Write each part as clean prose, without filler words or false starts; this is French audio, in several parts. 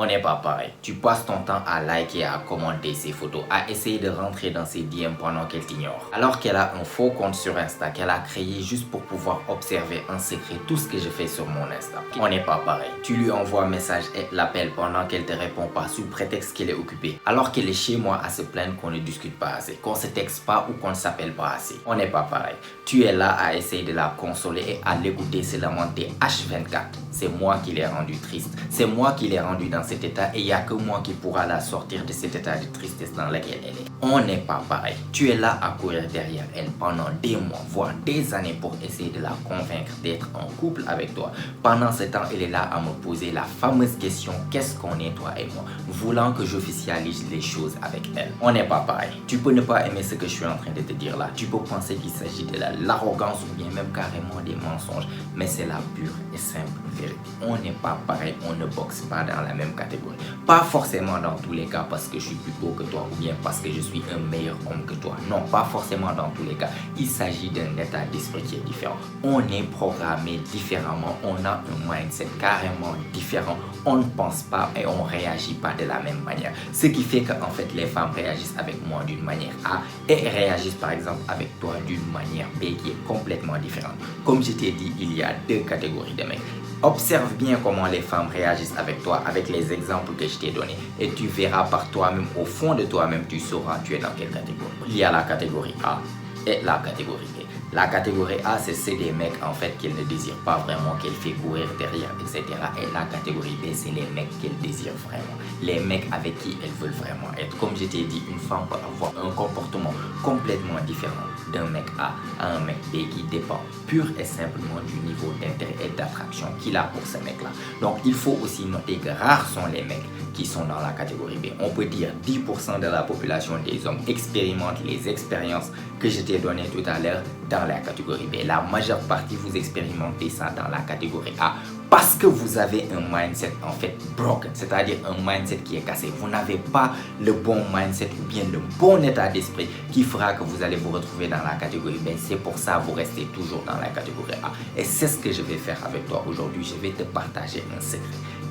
On n'est pas pareil. Tu passes ton temps à liker, à commenter ses photos, à essayer de rentrer dans ses DM pendant qu'elle t'ignore. Alors qu'elle a un faux compte sur Insta qu'elle a créé juste pour pouvoir observer en secret tout ce que je fais sur mon Insta. On n'est pas pareil. Tu lui envoies un message et l'appelles pendant qu'elle te répond pas sous prétexte qu'elle est occupée. Alors qu'elle est chez moi à se plaindre qu'on ne discute pas assez, qu'on se texte pas ou qu'on ne s'appelle pas assez. On n'est pas pareil. Tu es là à essayer de la consoler et à l'écouter se lamenter H24. C'est moi qui l'ai rendue triste. C'est moi qui l'ai rendue dans cet état et il n'y a que moi qui pourra la sortir de cet état de tristesse dans lequel elle est. On n'est pas pareil. Tu es là à courir derrière elle pendant des mois, voire des années pour essayer de la convaincre d'être en couple avec toi. Pendant ce temps, elle est là à me poser la fameuse question: qu'est-ce qu'on est toi et moi? Voulant que j'officialise les choses avec elle. On n'est pas pareil. Tu peux ne pas aimer ce que je suis en train de te dire là. Tu peux penser qu'il s'agit de l'arrogance ou bien même carrément des mensonges. Mais c'est la pure et simple vérité. On n'est pas pareil. On ne boxe pas dans la même catégorie. Pas forcément dans tous les cas parce que je suis plus beau que toi ou bien parce que je suis un meilleur homme que toi. Non, pas forcément dans tous les cas. Il s'agit d'un état d'esprit qui est différent. On est programmé différemment. On a un mindset carrément différent. On ne pense pas et on ne réagit pas de la même manière. Ce qui fait qu'en fait les femmes réagissent avec moi d'une manière A et réagissent par exemple avec toi d'une manière B qui est complètement différente. Comme je t'ai dit, il y a deux catégories de mecs. Observe bien comment les femmes réagissent avec toi, avec les exemples que je t'ai donnés. Et tu verras par toi-même, au fond de toi-même, tu sauras tu es dans quelle catégorie. Il y a la catégorie A et la catégorie B. La catégorie A, c'est des mecs en fait qu'elle ne désire pas vraiment, qu'elle fait courir derrière, etc. Et la catégorie B, c'est les mecs qu'elle désire vraiment. Les mecs avec qui elle veut vraiment être. Comme je t'ai dit, une femme peut avoir un comportement complètement différent d'un mec A à un mec B qui dépend pur et simplement du niveau d'intérêt et d'attraction qu'il a pour ce mec-là. Donc il faut aussi noter que rares sont les mecs qui sont dans la catégorie B. On peut dire 10% de la population des hommes expérimentent les expériences que je t'ai données tout à l'heure dans la catégorie B. La majeure partie, vous expérimentez ça dans la catégorie A parce que vous avez un mindset en fait broken, c'est-à-dire un mindset qui est cassé. Vous n'avez pas le bon mindset ou bien le bon état d'esprit qui fera que vous allez vous retrouver dans la catégorie B. C'est pour ça que vous restez toujours dans la catégorie A. Et c'est ce que je vais faire avec toi aujourd'hui. Je vais te partager un secret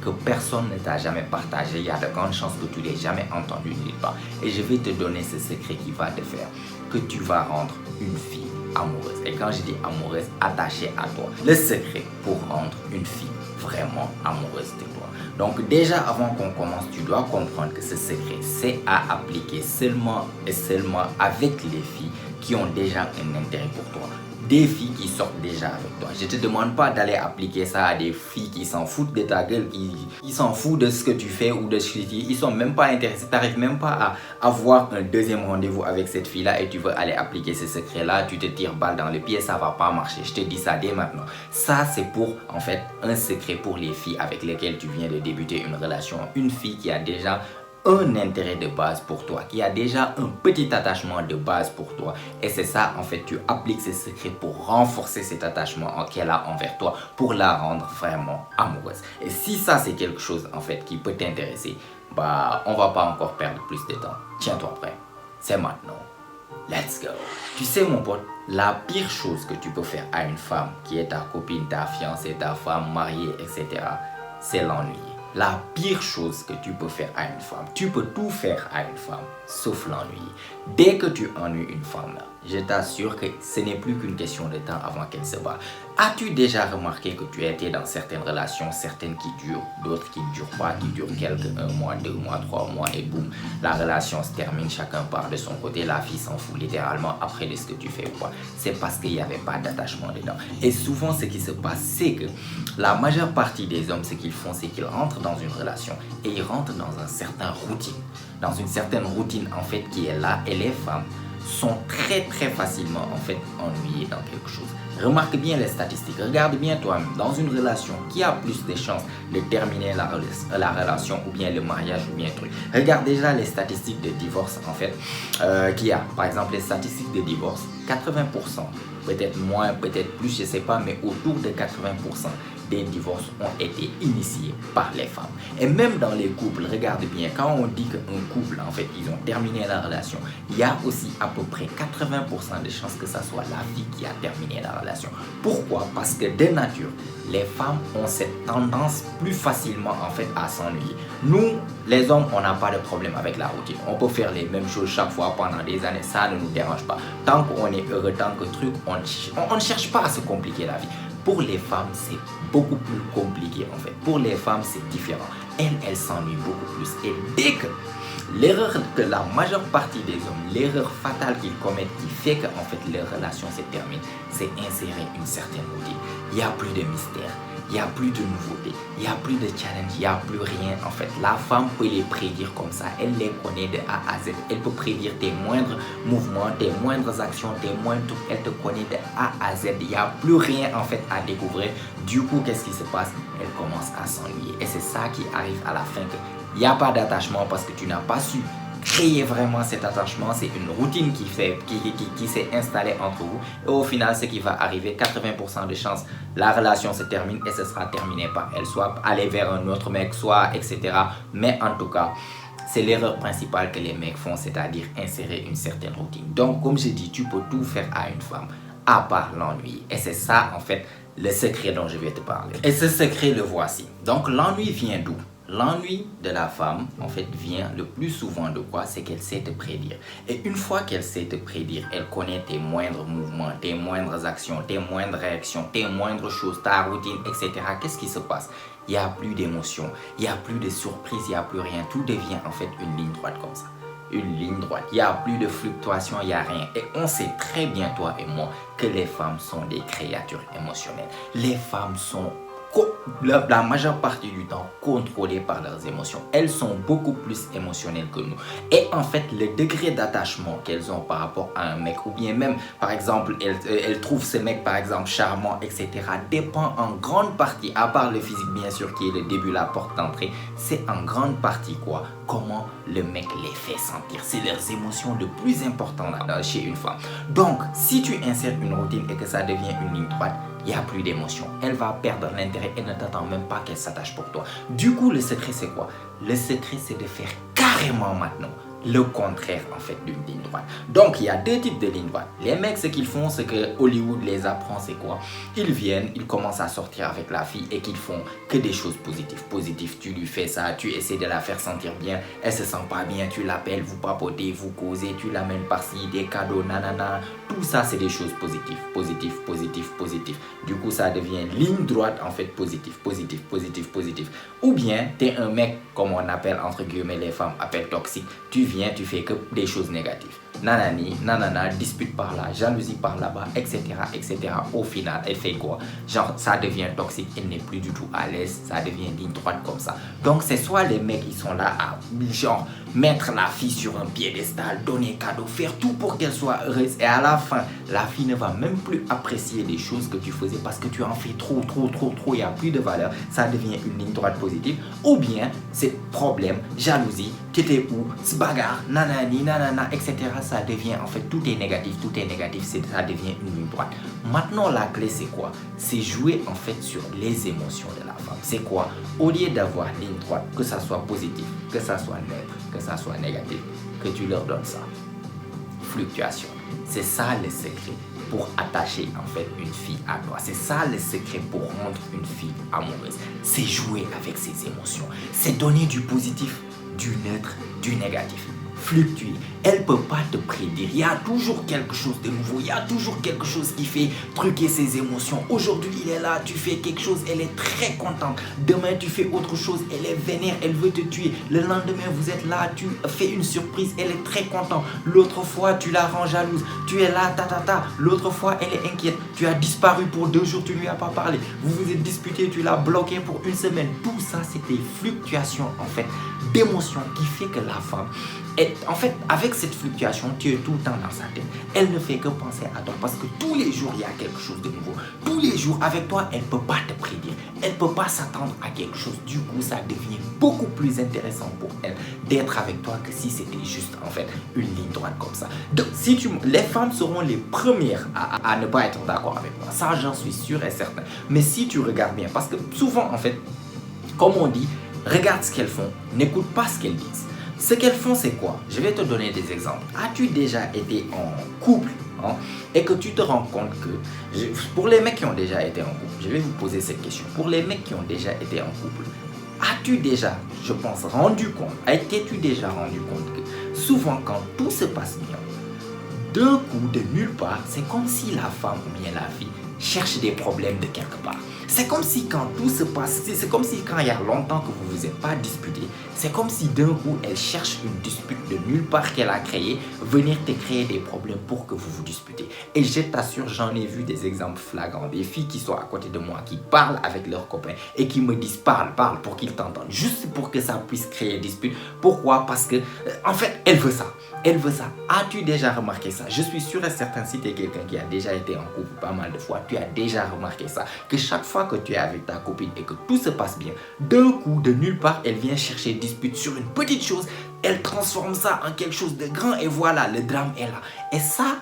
que personne ne t'a jamais partagé. Il y a de grandes chances que tu l'aies jamais entendu nulle part. Et je vais te donner ce secret qui va te faire que tu vas rendre une fille amoureuse. Et quand je dis amoureuse, attachée à toi. Le secret pour rendre une fille vraiment amoureuse de toi. Donc déjà avant qu'on commence, tu dois comprendre que ce secret, c'est à appliquer seulement et seulement avec les filles qui ont déjà un intérêt pour toi. Des filles qui sortent déjà avec toi. Je ne te demande pas d'aller appliquer ça à des filles qui s'en foutent de ta gueule, qui s'en foutent de ce que tu fais ou de ce que tu dis. Ils ne sont même pas intéressés. Tu n'arrives même pas à avoir un deuxième rendez-vous avec cette fille-là et tu veux aller appliquer ce secret-là. Tu te tires balle dans le pied, ça ne va pas marcher. Je te dis ça dès maintenant. Ça, c'est pour, en fait, un secret pour les filles avec lesquelles tu viens de débuter une relation. Une fille qui a déjà un intérêt de base pour toi, qui a déjà un petit attachement de base pour toi. Et c'est ça, en fait, tu appliques ce secret pour renforcer cet attachement qu'elle a envers toi, pour la rendre vraiment amoureuse. Et si ça, c'est quelque chose, en fait, qui peut t'intéresser, bah, on va pas encore perdre plus de temps. Tiens-toi prêt. C'est maintenant. Let's go. Tu sais, mon pote, la pire chose que tu peux faire à une femme qui est ta copine, ta fiancée, ta femme mariée, etc., c'est l'ennuyer. La pire chose que tu peux faire à une femme, tu peux tout faire à une femme, sauf l'ennuyer. Dès que tu ennuies une femme là, je t'assure que ce n'est plus qu'une question de temps avant qu'elle se barre. As-tu déjà remarqué que tu as été dans certaines relations, certaines qui durent, d'autres qui ne durent pas, qui durent un mois, 2 mois, 3 mois et boum, la relation se termine, chacun part de son côté, la fille s'en fout littéralement après de ce que tu fais ou pas. C'est parce qu'il n'y avait pas d'attachement dedans. Et souvent ce qui se passe, c'est que la majeure partie des hommes, ce qu'ils font, c'est qu'ils rentrent dans une relation et ils rentrent dans une certaine routine en fait qui est là, et les femmes sont très facilement en fait ennuyées dans quelque chose. Remarque bien les statistiques, regarde bien toi-même, dans une relation, qui a plus de chances de terminer la relation ou bien le mariage ou bien le truc. Regarde déjà les statistiques de divorce en fait, qu'il y a. Par exemple, les statistiques de divorce, 80%, peut-être moins, peut-être plus, je sais pas, mais autour de 80% des divorces ont été initiés par les femmes. Et même dans les couples, regarde bien, quand on dit qu'un couple, en fait, ils ont terminé la relation, il y a aussi à peu près 80% de chances que ce soit la fille qui a terminé la relation. Pourquoi? Parce que de nature, les femmes ont cette tendance plus facilement en fait à s'ennuyer. Nous, les hommes, on n'a pas de problème avec la routine. On peut faire les mêmes choses chaque fois pendant des années, ça ne nous dérange pas. Tant qu'on est heureux, tant que truc, on ne cherche pas à se compliquer la vie. Pour les femmes, c'est beaucoup plus compliqué en fait. Pour les femmes, c'est différent. Elles s'ennuient beaucoup plus. Et dès que l'erreur que la majeure partie des hommes, l'erreur fatale qu'ils commettent qui fait que en fait leur relation se termine, c'est insérer une certaine routine. Il n'y a plus de mystère, il n'y a plus de nouveauté, il n'y a plus de challenge, il n'y a plus rien en fait. La femme peut les prédire comme ça, elle les connaît de A à Z. Elle peut prédire tes moindres mouvements, tes moindres actions, tes moindres trucs. Elle te connaît de A à Z. Il n'y a plus rien en fait à découvrir. Du coup, qu'est-ce qui se passe? Elle commence à s'ennuyer. Et c'est ça qui arrive à la fin, il n'y a pas d'attachement parce que tu n'as pas su créer vraiment cet attachement. C'est une routine qui s'est installée entre vous. Et au final, ce qui va arriver, 80% de chances, la relation se termine et ce sera terminé par elle. Soit aller vers un autre mec, soit etc. Mais en tout cas, c'est l'erreur principale que les mecs font, c'est-à-dire insérer une certaine routine. Donc, comme je dis, tu peux tout faire à une femme, à part l'ennui. Et c'est ça, en fait, le secret dont je vais te parler. Et ce secret, le voici. Donc, l'ennui vient d'où? L'ennui de la femme, en fait, vient le plus souvent de quoi? C'est qu'elle sait te prédire. Et une fois qu'elle sait te prédire, elle connaît tes moindres mouvements, tes moindres actions, tes moindres réactions, tes moindres choses, ta routine, etc. Qu'est-ce qui se passe? Il n'y a plus d'émotion, il n'y a plus de surprise, il n'y a plus rien. Tout devient en fait une ligne droite comme ça. Une ligne droite. Il n'y a plus de fluctuation, il n'y a rien. Et on sait très bien, toi et moi, que les femmes sont des créatures émotionnelles. Les femmes sont la majeure partie du temps contrôlées par leurs émotions. Elles sont beaucoup plus émotionnelles que nous. Et en fait, le degré d'attachement qu'elles ont par rapport à un mec, ou bien même, par exemple, elles trouvent ce mec, par exemple, charmant, etc., dépend en grande partie, à part le physique, bien sûr, qui est le début, la porte d'entrée, c'est en grande partie quoi? Comment le mec les fait sentir. C'est leurs émotions le plus important chez une femme. Donc, si tu insères une routine et que ça devient une ligne droite, il n'y a plus d'émotion. Elle va perdre l'intérêt et ne t'attend même pas qu'elle s'attache pour toi. Du coup, le secret, c'est quoi? Le secret, c'est de faire carrément maintenant le contraire en fait d'une ligne droite. Donc il y a deux types de lignes droites. Les mecs, ce qu'ils font, c'est que Hollywood les apprend, c'est quoi? Ils viennent, ils commencent à sortir avec la fille et qu'ils font que des choses positives. Positives, tu lui fais ça, tu essaies de la faire sentir bien, elle se sent pas bien, tu l'appelles, vous papotez, vous causez, tu l'amènes par-ci, des cadeaux, nanana. Tout ça, c'est des choses positives, positives, positives, positives. Du coup, ça devient ligne droite en fait, positif, positif, positif, positif. Ou bien, tu es un mec, comme on appelle entre guillemets les femmes appellent toxique. Tu viens, tu fais que des choses négatives. Nanani, nanana, dispute par là, jalousie par là-bas, etc., etc. Au final, elle fait quoi? Genre, ça devient toxique, elle n'est plus du tout à l'aise, ça devient ligne droite comme ça. Donc, c'est soit les mecs, ils sont là à, genre, mettre la fille sur un piédestal, donner cadeau, faire tout pour qu'elle soit heureuse. Et à la fin, la fille ne va même plus apprécier les choses que tu faisais parce que tu en fais trop, il n'y a plus de valeur. Ça devient une ligne droite positive. Ou bien, c'est problème, jalousie, t'étais où, se bagarre, nanani, nanana, etc. Ça devient, en fait, tout est négatif, ça devient une ligne droite. Maintenant, la clé, c'est quoi? C'est jouer, en fait, sur les émotions de la femme. C'est quoi? Au lieu d'avoir ligne droite, que ça soit positif, que ça soit neutre, que ça soit négatif, que tu leur donnes ça. Fluctuation. C'est ça le secret pour attacher, en fait, une fille à toi. C'est ça le secret pour rendre une fille amoureuse. C'est jouer avec ses émotions. C'est donner du positif, du neutre, du négatif. Fluctue. Elle ne peut pas te prédire. Il y a toujours quelque chose de nouveau. Il y a toujours quelque chose qui fait truquer ses émotions. Aujourd'hui, il est là, tu fais quelque chose, elle est très contente. Demain, tu fais autre chose, elle est vénère, elle veut te tuer. Le lendemain, vous êtes là, tu fais une surprise, elle est très contente. L'autre fois, tu la rends jalouse. Tu es là, L'autre fois, elle est inquiète. Tu as disparu pour 2 jours, tu ne lui as pas parlé. Vous vous êtes disputé, tu l'as bloqué pour 1 semaine. Tout ça, c'est des fluctuations, en fait, d'émotions qui fait que la femme, En fait, avec cette fluctuation, tu es tout le temps dans sa tête. Elle ne fait que penser à toi parce que tous les jours, il y a quelque chose de nouveau. Tous les jours, avec toi, elle ne peut pas te prédire. Elle ne peut pas s'attendre à quelque chose. Du coup, ça devient beaucoup plus intéressant pour elle d'être avec toi que si c'était juste, en fait, une ligne droite comme ça. Donc, les femmes seront les premières à ne pas être d'accord avec moi. Ça, j'en suis sûr et certain. Mais si tu regardes bien, parce que souvent, en fait, comme on dit, regarde ce qu'elles font, n'écoute pas ce qu'elles disent. Ce qu'elles font, c'est quoi? Je vais te donner des exemples. As-tu déjà été en couple et que tu te rends compte que, pour les mecs qui ont déjà été en couple, je vais vous poser cette question. Pour les mecs qui ont déjà été en couple, as-tu déjà, je pense, t'es-tu déjà rendu compte que souvent quand tout se passe bien, d'un coup, de nulle part, c'est comme si la femme ou bien la fille cherche des problèmes de quelque part. C'est comme si quand tout se passe, c'est comme si quand il y a longtemps que vous ne vous êtes pas disputé, c'est comme si d'un coup elle cherche une dispute de nulle part qu'elle a créée, venir te créer des problèmes pour que vous vous disputez. Et je t'assure, j'en ai vu des exemples flagrants, des filles qui sont à côté de moi, qui parlent avec leurs copains et qui me disent parle pour qu'ils t'entendent, juste pour que ça puisse créer dispute. Pourquoi? Parce que, en fait, elle veut ça. Elle veut ça. As-tu déjà remarqué ça? Je suis sûr et certain, si tu es quelqu'un qui a déjà été en couple pas mal de fois, tu as déjà remarqué ça. Que chaque fois que tu es avec ta copine et que tout se passe bien, d'un coup, de nulle part, elle vient chercher dispute sur une petite chose. Elle transforme ça en quelque chose de grand et voilà, le drame est là. Et ça,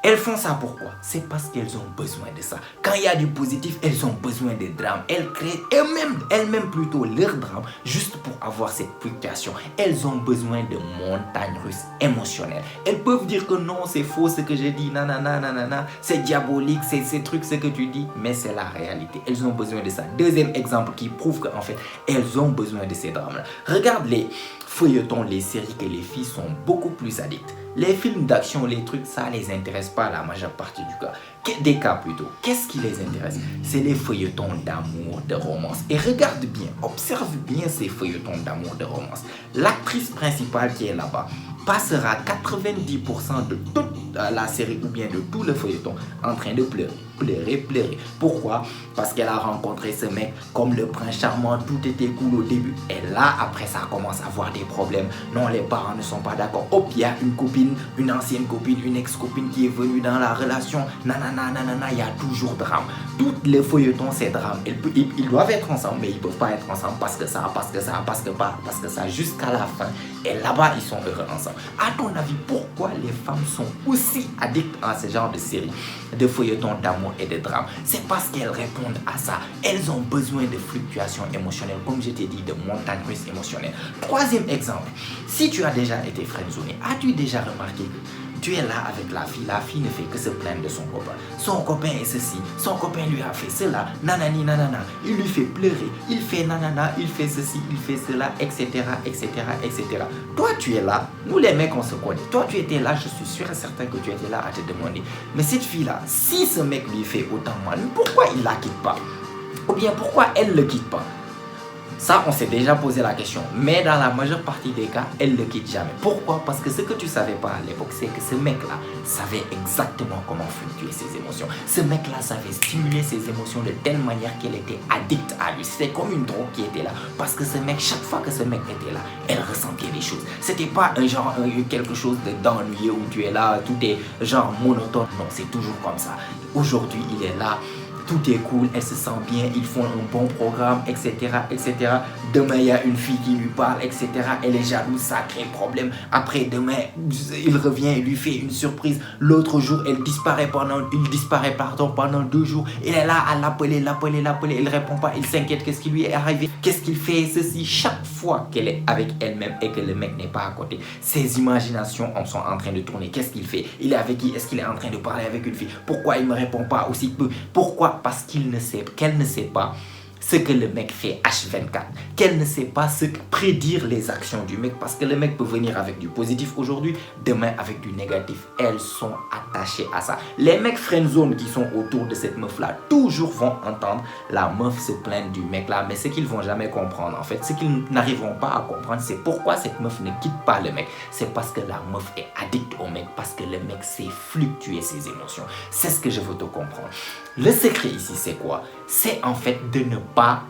elles font ça pourquoi? C'est parce qu'elles ont besoin de ça. Quand il y a du positif, elles ont besoin de drame. Elles créent elles-mêmes plutôt leur drame juste pour avoir cette fluctuation. Elles ont besoin de montagnes russes émotionnelles. Elles peuvent dire que non, c'est faux ce que j'ai dit, nanana, c'est diabolique, c'est ces trucs ce que tu dis, mais c'est la réalité. Elles ont besoin de ça. Deuxième exemple qui prouve qu'en fait, elles ont besoin de ces drames-là. Regarde les feuilletons, les séries que les filles sont beaucoup plus addictes. Les films d'action, les trucs, ça les intéresse pas la majeure partie du cas. Des cas plutôt. Qu'est-ce qui les intéresse? C'est les feuilletons d'amour, de romance. Et regarde bien, observe bien ces feuilletons d'amour, de romance. L'actrice principale qui est là-bas passera 90% de toute la série ou bien de tout le feuilleton en train de pleurer. Pourquoi? Parce qu'elle a rencontré ce mec comme le prince charmant, tout était cool au début. Et là, après, ça commence à avoir des problèmes. Non, les parents ne sont pas d'accord. Hop, il y a une copine, une ancienne copine, une ex-copine qui est venue dans la relation. Nanana, il y a toujours drame. Tous les feuilletons, c'est drame. Ils doivent être ensemble, mais ils ne peuvent pas être ensemble parce que ça, jusqu'à la fin. Et là-bas, ils sont heureux ensemble. À ton avis, pourquoi les femmes sont aussi addictes à ce genre de série, de feuilletons d'amour et de drame? C'est parce qu'elles répondent à ça. Elles ont besoin de fluctuations émotionnelles, comme je t'ai dit, de montagnes russes émotionnelles. Troisième exemple, si tu as déjà été friendzoné, as-tu déjà remarqué que tu es là avec la fille ne fait que se plaindre de son copain. Son copain est ceci, son copain lui a fait cela, nanani nanana, il lui fait pleurer, il fait nanana, il fait ceci, il fait cela, etc. Toi tu es là, nous les mecs on se connaît, toi tu étais là, je suis sûr et certain que tu étais là à te demander, mais cette fille-là, si ce mec lui fait autant mal, pourquoi il la quitte pas? Ou bien pourquoi elle ne le quitte pas? Ça, on s'est déjà posé la question. Mais dans la majeure partie des cas, elle ne le quitte jamais. Pourquoi? Parce que ce que tu ne savais pas à l'époque, c'est que ce mec-là savait exactement comment fluctuer ses émotions. Ce mec-là savait stimuler ses émotions de telle manière qu'elle était addicte à lui. C'était comme une drogue qui était là. Parce que ce mec, chaque fois que ce mec était là, elle ressentait des choses. C'était pas quelque chose d'ennuyeux où tu es là, tout est genre monotone. Non, c'est toujours comme ça. Aujourd'hui, il est là. Tout est cool, elle se sent bien, ils font un bon programme, etc. Demain, il y a une fille qui lui parle, etc. Elle est jalouse, ça crée problème. Après, demain, il revient, il lui fait une surprise. L'autre jour, il disparaît pendant 2 jours. Il est là à l'appeler, il répond pas, il s'inquiète, qu'est-ce qui lui est arrivé, qu'est-ce qu'il fait, ceci. Chaque fois qu'elle est avec elle-même et que le mec n'est pas à côté, ses imaginations sont en train de tourner. Qu'est-ce qu'il fait? Il est avec qui? Est-ce qu'il est en train de parler avec une fille? Pourquoi il me répond pas aussi peu? Pourquoi? Parce qu'elle ne sait pas ce que le mec fait H24, qu'elle ne sait pas prédire les actions du mec, parce que le mec peut venir avec du positif aujourd'hui, demain avec du négatif. Elles sont attachées à ça. Les mecs friendzone qui sont autour de cette meuf là toujours vont entendre la meuf se plaindre du mec là, mais ce qu'ils vont jamais comprendre en fait, ce qu'ils n'arriveront pas à comprendre, c'est pourquoi cette meuf ne quitte pas le mec. C'est parce que la meuf est addicte au mec, parce que le mec sait fluctuer ses émotions. C'est ce que je veux te comprendre. Le secret ici, c'est quoi? C'est en fait de ne pas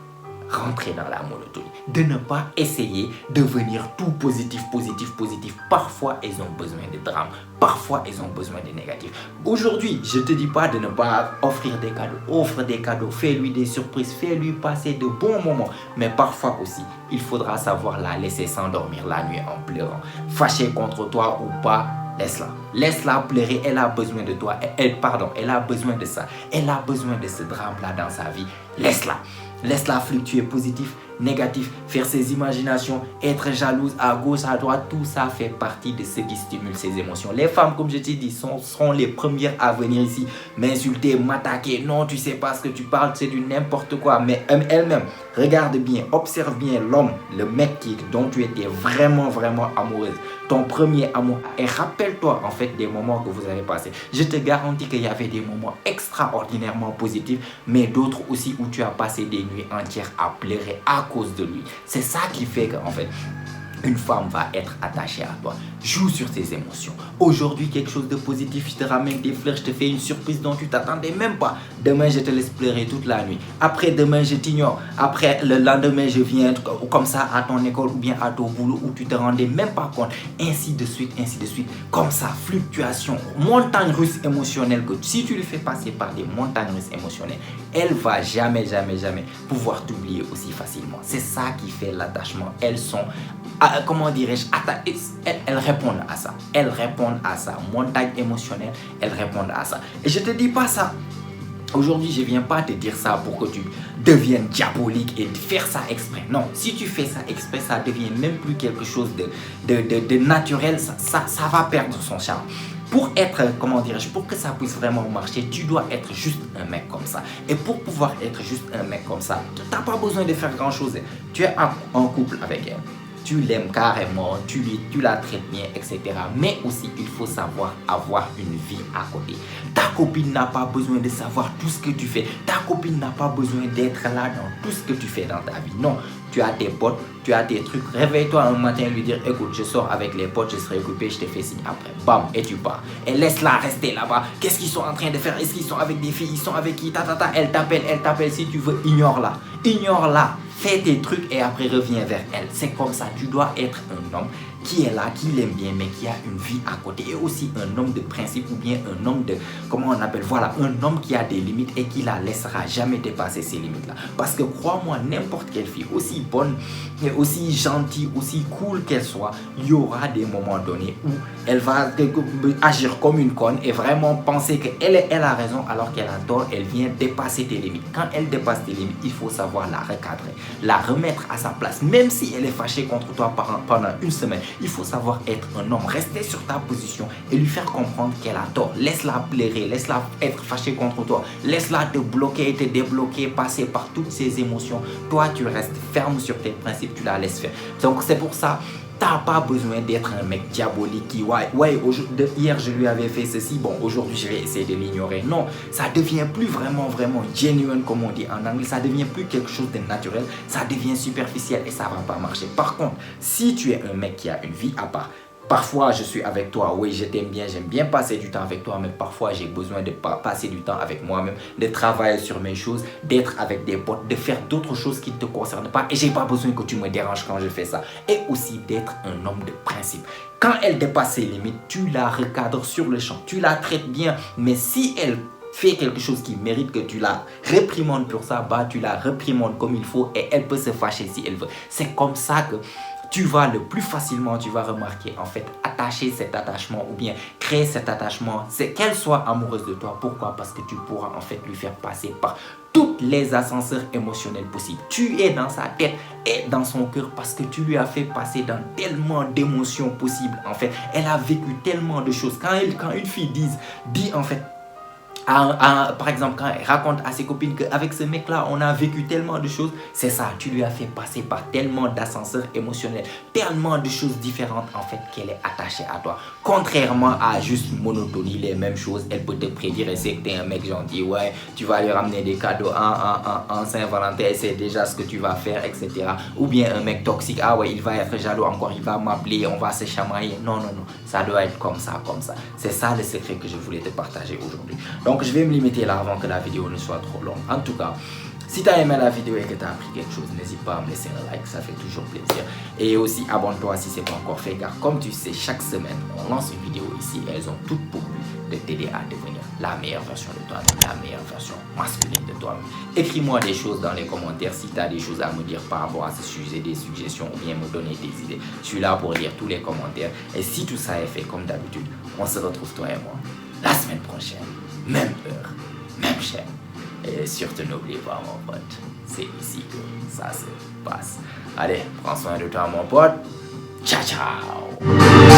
rentrer dans la monotonie, de ne pas essayer de devenir tout positif, positif, positif. Parfois, ils ont besoin de drame. Parfois, ils ont besoin de négatif. Aujourd'hui, je ne te dis pas de ne pas offrir des cadeaux. Offre des cadeaux, fais-lui des surprises, fais-lui passer de bons moments. Mais parfois aussi, il faudra savoir la laisser s'endormir la nuit en pleurant. Fâchée contre toi ou pas, laisse-la. Laisse-la pleurer, elle a besoin de toi. Elle a besoin de ça. Elle a besoin de ce drame-là dans sa vie. Laisse-la. Laisse-la fluctuer positif, négatif, faire ses imaginations, être jalouse à gauche, à droite. Tout ça fait partie de ce qui stimule ses émotions. Les femmes, comme je t'ai dit, seront les premières à venir ici m'insulter, m'attaquer. Non, tu sais pas ce que tu parles, c'est du n'importe quoi. Mais elle-même, regarde bien, observe bien l'homme, le mec dont tu étais vraiment, vraiment amoureuse. Ton premier amour. Et rappelle-toi en fait des moments que vous avez passés. Je te garantis qu'il y avait des moments extraordinairement positifs, mais d'autres aussi où tu as passé des nuits entières à pleurer à cause de lui. C'est ça qui fait qu'en fait, une femme va être attachée à toi. Joue sur tes émotions. Aujourd'hui, quelque chose de positif, je te ramène des fleurs, je te fais une surprise dont tu t'attendais même pas. Demain, je te laisse pleurer toute la nuit. Après, demain, je t'ignore. Après, le lendemain, je viens comme ça à ton école ou bien à ton boulot où tu te rendais même pas compte. Ainsi de suite, ainsi de suite. Comme ça, fluctuation, montagne russe émotionnelle que si tu lui fais passer par des montagnes russes émotionnelles, elle va jamais, jamais, jamais pouvoir t'oublier aussi facilement. C'est ça qui fait l'attachement. Elles sont... comment dirais-je, elles répondent à ça. Elles répondent à ça. Montagne émotionnelle, elles répondent à ça. Et je ne te dis pas ça. Aujourd'hui, je ne viens pas te dire ça pour que tu deviennes diabolique et faire ça exprès. Non, si tu fais ça exprès, ça devient même plus quelque chose de naturel. Ça va perdre son charme. Pour être, comment dirais-je, pour que ça puisse vraiment marcher, tu dois être juste un mec comme ça. Et pour pouvoir être juste un mec comme ça, tu n'as pas besoin de faire grand-chose. Tu es en couple avec elle. Tu l'aimes carrément, tu la traites bien, etc. Mais aussi, il faut savoir avoir une vie à côté. Ta copine n'a pas besoin de savoir tout ce que tu fais. Ta copine n'a pas besoin d'être là dans tout ce que tu fais dans ta vie. Non, tu as tes potes, tu as tes trucs. Réveille-toi un matin et lui dire, écoute, je sors avec les potes, je serai occupé, je te fais signe après. Bam, et tu pars. Et laisse-la rester là-bas. Qu'est-ce qu'ils sont en train de faire? Est-ce qu'ils sont avec des filles? Ils sont avec qui? Elle t'appelle. Si tu veux, ignore-la. Ignore-la. Fais tes trucs et après reviens vers elle. C'est comme ça. Tu dois être un homme qui est là, qui l'aime bien, mais qui a une vie à côté. Et aussi un homme de principe ou bien un homme de, comment on appelle, voilà, un homme qui a des limites et qui la laissera jamais dépasser ces limites-là. Parce que crois-moi, n'importe quelle fille, aussi bonne, et aussi gentille, aussi cool qu'elle soit, il y aura des moments donnés où elle va agir comme une conne et vraiment penser qu'elle a raison alors qu'elle a tort. Elle vient dépasser tes limites. Quand elle dépasse tes limites, il faut savoir la recadrer, la remettre à sa place. Même si elle est fâchée contre toi pendant une semaine, il faut savoir être un homme, rester sur ta position et lui faire comprendre qu'elle a tort. Laisse-la pleurer, laisse-la être fâchée contre toi, laisse-la te bloquer et te débloquer, passer par toutes ces émotions. Toi, tu restes ferme sur tes principes, tu la laisses faire. Donc, c'est pour ça, t'as pas besoin d'être un mec diabolique qui, hier je lui avais fait ceci, bon, aujourd'hui je vais essayer de l'ignorer. Non, ça devient plus vraiment genuine, comme on dit en anglais. Ça devient plus quelque chose de naturel, ça devient superficiel et ça va pas marcher. Par contre, si tu es un mec qui a une vie à part, parfois, je suis avec toi, oui, je t'aime bien, j'aime bien passer du temps avec toi, mais parfois, j'ai besoin de passer du temps avec moi-même, de travailler sur mes choses, d'être avec des potes, de faire d'autres choses qui ne te concernent pas. Et j'ai pas besoin que tu me déranges quand je fais ça. Et aussi d'être un homme de principe. Quand elle dépasse ses limites, tu la recadres sur le champ, tu la traites bien, mais si elle fait quelque chose qui mérite que tu la réprimandes pour ça, bah tu la réprimandes comme il faut et elle peut se fâcher si elle veut. C'est comme ça que tu vas le plus facilement, tu vas remarquer, en fait, attacher cet attachement ou bien créer cet attachement, c'est qu'elle soit amoureuse de toi. Pourquoi? Parce que tu pourras en fait lui faire passer par tous les ascenseurs émotionnels possibles. Tu es dans sa tête et dans son cœur parce que tu lui as fait passer dans tellement d'émotions possibles. En fait, elle a vécu tellement de choses. Quand une fille dit en fait, par exemple, quand elle raconte à ses copines qu'avec ce mec-là, on a vécu tellement de choses, c'est ça, tu lui as fait passer par tellement d'ascenseurs émotionnels, tellement de choses différentes, en fait, qu'elle est attachée à toi. Contrairement à juste monotonie, les mêmes choses, elle peut te prédire, elle sait que tu es un mec gentil, ouais, tu vas lui ramener des cadeaux en Saint-Valentin, elle sait déjà ce que tu vas faire, etc. Ou bien un mec toxique, ah ouais, il va être jaloux encore, il va m'appeler, on va se chamailler. Non, ça doit être comme ça. C'est ça le secret que je voulais te partager aujourd'hui. Donc, je vais me limiter là avant que la vidéo ne soit trop longue. En tout cas, Si tu as aimé la vidéo et que tu as appris quelque chose, n'hésite pas à me laisser un like, ça fait toujours plaisir. Et aussi abonne-toi si ce n'est pas encore fait, car comme tu sais, chaque semaine, on lance une vidéo ici et elles ont toutes pour but de t'aider à devenir la meilleure version de toi-même, la meilleure version masculine de toi-même. Écris-moi des choses dans les commentaires si tu as des choses à me dire par rapport à ce sujet, des suggestions ou bien me donner des idées. Je suis là pour lire tous les commentaires. Et si tout ça est fait comme d'habitude, on se retrouve toi et moi la semaine prochaine, même heure, même chaîne. Et surtout n'oublie pas mon pote, c'est ici que ça se passe. Allez, prends soin de toi mon pote. Ciao ciao.